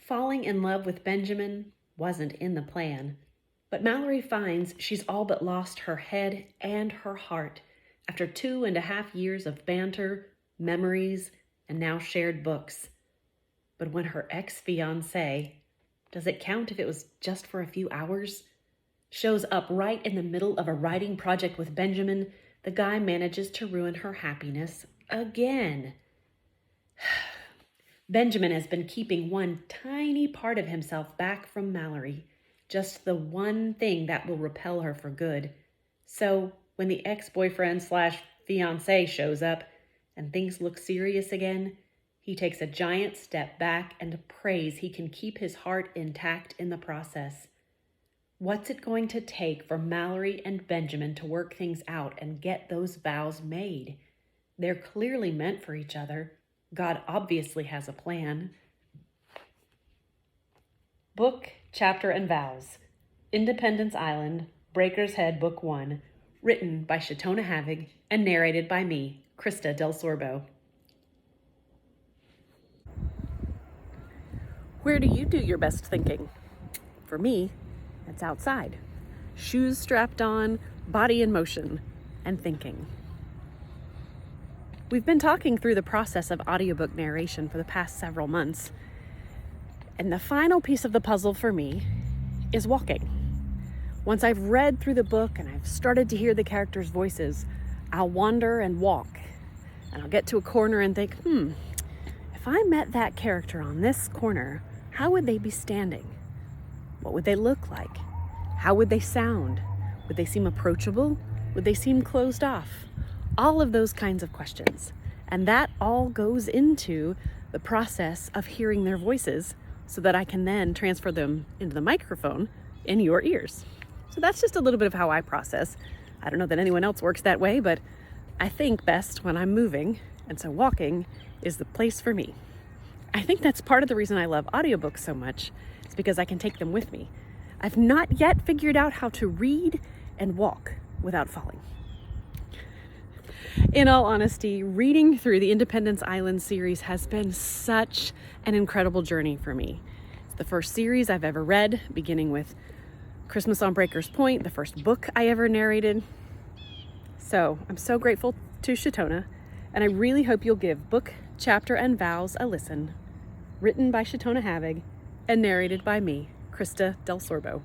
Falling in love with Benjamin wasn't in the plan, but Mallory finds she's all but lost her head and her heart after 2.5 years of banter, memories, and now shared books. But when her ex-fiancé, does it count if it was just for a few hours, shows up right in the middle of a writing project with Benjamin, the guy manages to ruin her happiness again. Benjamin has been keeping one tiny part of himself back from Mallory, just the one thing that will repel her for good. So when the ex-boyfriend/fiancé shows up and things look serious again, he takes a giant step back and prays he can keep his heart intact in the process. What's it going to take for Mallory and Benjamin to work things out and get those vows made? They're clearly meant for each other. God obviously has a plan. Book, Chapter, and Vows. Independence Island, Breaker's Head, Book 1. Written by Shatona Havig and narrated by me, Krista Del Sorbo. Where do you do your best thinking? For me, it's outside. Shoes strapped on, body in motion, and thinking. We've been talking through the process of audiobook narration for the past several months. And the final piece of the puzzle for me is walking. Once I've read through the book and I've started to hear the characters' voices, I'll wander and walk. And I'll get to a corner and think, if I met that character on this corner, how would they be standing? What would they look like? How would they sound? Would they seem approachable? Would they seem closed off? All of those kinds of questions. And that all goes into the process of hearing their voices so that I can then transfer them into the microphone in your ears. So that's just a little bit of how I process. I don't know that anyone else works that way, but I think best when I'm moving, and so walking is the place for me. I think that's part of the reason I love audiobooks so much, is because I can take them with me. I've not yet figured out how to read and walk without falling. In all honesty, reading through the Independence Island series has been such an incredible journey for me. It's the first series I've ever read, beginning with Christmas on Breaker's Point, the first book I ever narrated. So I'm so grateful to Shatona, and I really hope you'll give Book, Chapter, and Vows a listen. Written by Shatona Havig and narrated by me, Krista Del Sorbo.